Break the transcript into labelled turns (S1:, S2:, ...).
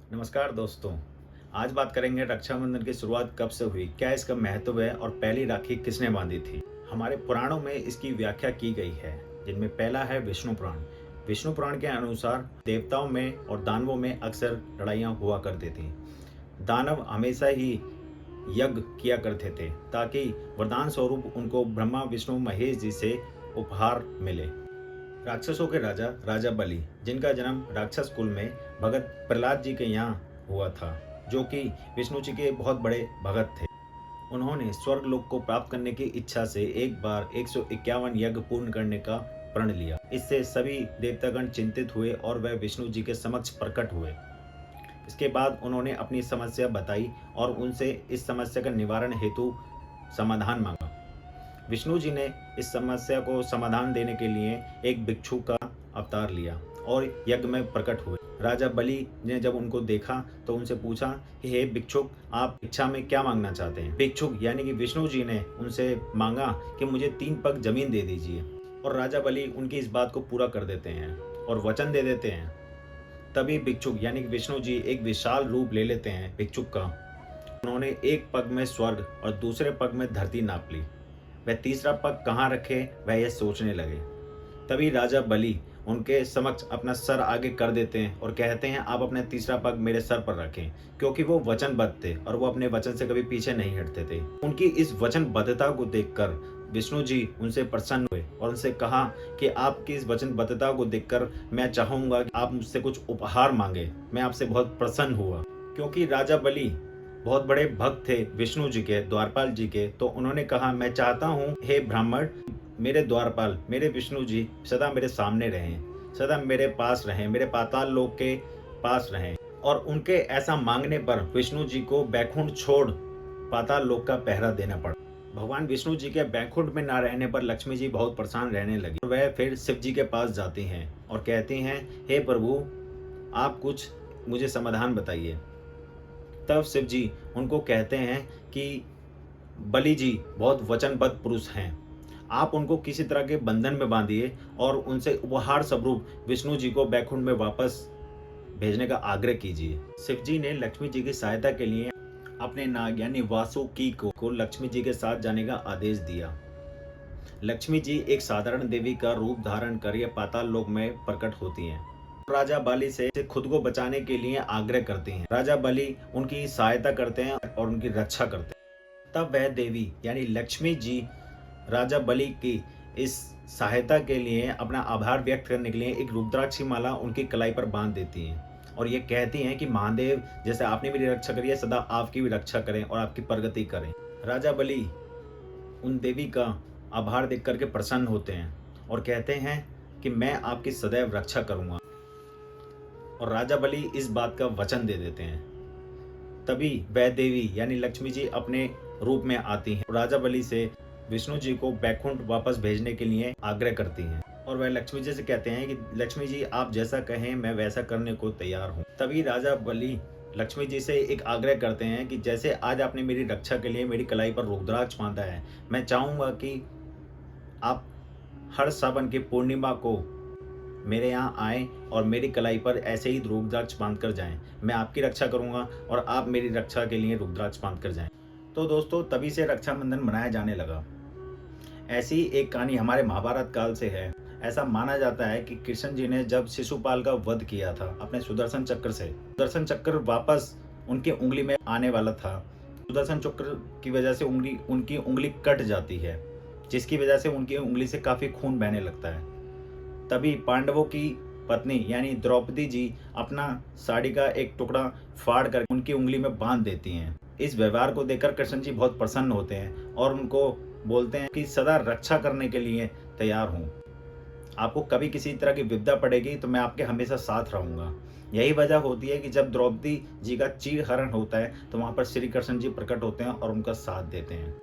S1: नमस्कार दोस्तों। आज बात करेंगे रक्षाबंधन की शुरुआत कब से हुई, क्या इसका महत्व है और पहली राखी किसने बांधी थी। हमारे पुराणों में इसकी व्याख्या की गई है, जिनमें पहला है विष्णु पुराण। विष्णु पुराण के अनुसार देवताओं में और दानवों में अक्सर लड़ाइयाँ हुआ करती थी। दानव हमेशा ही यज्ञ किया करते थे ताकि वरदान स्वरूप उनको ब्रह्मा विष्णु महेश जी से उपहार मिले। राक्षसों के राजा राजा बलि, जिनका जन्म राक्षस कुल में भगत प्रहलाद जी के यहाँ हुआ था, जो कि विष्णु जी के बहुत बड़े भगत थे। उन्होंने स्वर्ग लोक को प्राप्त करने की इच्छा से एक बार 151 यज्ञ पूर्ण करने का प्रण लिया। इससे सभी देवतागण चिंतित हुए और वह विष्णु जी के समक्ष प्रकट हुए। इसके बाद उन्होंने अपनी समस्या बताई और उनसे इस समस्या का निवारण हेतु समाधान मांगा। विष्णु जी ने इस समस्या को समाधान देने के लिए एक भिक्षु का अवतार लिया और यज्ञ में प्रकट हुए। राजा बलि ने जब उनको देखा तो उनसे पूछा कि हे भिक्षुक, आप इच्छा में क्या मांगना चाहते हैं। भिक्षुक यानी कि विष्णु जी ने उनसे मांगा कि मुझे 3 पग जमीन दे दीजिए, और राजा बलि उनकी इस बात को पूरा कर देते हैं और वचन दे देते हैं। तभी भिक्षुक यानी कि विष्णु जी एक विशाल रूप ले लेते हैं भिक्षुक का। उन्होंने एक पग में स्वर्ग और दूसरे पग में धरती नाप ली। वह तीसरा पग कहाँ रखे वह यह सोचने लगे। तभी राजा बलि उनके समक्ष अपना सर आगे कर देते हैं और कहते हैं, आप अपना तीसरा पग मेरे सर पर रखें, क्योंकि वो वचनबद्ध थे और वो अपने वचन से कभी पीछे नहीं हटते थे। उनकी इस वचनबद्धता को देखकर विष्णु जी उनसे प्रसन्न हुए और उनसे कहा कि आपकी इस वचनबद्धता को देखकर मैं चाहूंगा कि आप मुझसे कुछ उपहार मांगे। मैं आपसे बहुत प्रसन्न हुआ, क्योंकि राजा बलि बहुत बड़े भक्त थे विष्णु जी के, द्वारपाल जी के। तो उन्होंने कहा, मैं चाहता हूँ हे ब्राह्मण, मेरे द्वारपाल मेरे विष्णु जी सदा मेरे सामने रहें, सदा मेरे पास रहें, मेरे पाताल लोक के पास रहें। और उनके ऐसा मांगने पर विष्णु जी को बैकुंठ छोड़ पाताल लोक का पहरा देना पड़ा। भगवान विष्णु जी के बैकुंठ में ना रहने पर लक्ष्मी जी बहुत परेशान रहने लगी। वह फिर शिव जी के पास जाती हैं और कहती हैं, हे प्रभु, आप कुछ मुझे समाधान बताइए। तब शिव जी उनको कहते हैं कि बलि जी बहुत वचनबद्ध पुरुष हैं, आप उनको किसी तरह के बंधन में बांधिए और उनसे उपहार स्वरूप विष्णु जी को बैकुंठ में वापस भेजने का आग्रह कीजिए। शिव जी ने लक्ष्मी जी की सहायता के लिए अपने नाग यानी वासुकी को लक्ष्मी जी के साथ जाने का आदेश दिया। लक्ष्मी जी एक साधारण देवी का रूप धारण कर ये पाताल लोक में प्रकट होती हैं। राजा बलि से खुद को बचाने के लिए आग्रह करती हैं। राजा बलि उनकी सहायता करते हैं और उनकी रक्षा करते हैं। तब वह देवी यानी लक्ष्मी जी राजा बलि की इस सहायता के लिए अपना आभार व्यक्त करने के लिए एक रुद्राक्षी माला उनकी कलाई पर बांध देती हैं और ये कहती हैं कि महादेव, जैसे आपने मेरी रक्षा करी है, सदा आपकी भी रक्षा करें और आपकी प्रगति करें। राजा बलि उन देवी का आभार देख करके प्रसन्न होते हैं और कहते हैं कि मैं आपकी सदैव रक्षा करूंगा, और राजा बलि इस बात का वचन दे देते हैं। तभी वह देवी यानी लक्ष्मी जी अपने रूप में आती हैं, राजा बलि से विष्णु जी को बैकुंठ वापस भेजने के लिए आग्रह करती हैं और वह लक्ष्मी जी से कहते हैं कि लक्ष्मी जी, आप जैसा कहें मैं वैसा करने को तैयार हूँ। तभी राजा बलि लक्ष्मी जी से एक आग्रह करते हैं कि जैसे आज आपने मेरी रक्षा के लिए मेरी कलाई पर रुद्राक्ष बांधा है, मैं चाहूँगा कि आप हर सावन की पूर्णिमा को मेरे यहाँ आएँ और मेरी कलाई पर ऐसे ही रुद्राक्ष बांध कर जाएं। मैं आपकी रक्षा करूँगा और आप मेरी रक्षा के लिए रुद्राक्ष बांध कर जाएं। तो दोस्तों, तभी से रक्षाबंधन मनाया जाने लगा। ऐसी एक कहानी हमारे महाभारत काल से है। ऐसा माना जाता है कि कृष्ण जी ने जब शिशुपाल का वध किया था अपने सुदर्शन चक्र से, सुदर्शन चक्र वापस उनकी उंगली में आने वाला था। सुदर्शन चक्र की वजह से उनकी उंगली कट जाती है, जिसकी वजह से उनकी उंगली से काफी खून बहने लगता है। तभी पांडवों की पत्नी यानी द्रौपदी जी अपना साड़ी का एक टुकड़ा फाड़ कर उनकी उंगली में बांध देती हैं। इस व्यवहार को देखकर कृष्ण जी बहुत प्रसन्न होते हैं और उनको बोलते हैं कि सदा रक्षा करने के लिए तैयार हूँ। आपको कभी किसी तरह की विपदा पड़ेगी तो मैं आपके हमेशा साथ रहूंगा। यही वजह होती है कि जब द्रौपदी जी का चीर हरण होता है तो वहां पर श्री कृष्ण जी प्रकट होते हैं और उनका साथ देते हैं।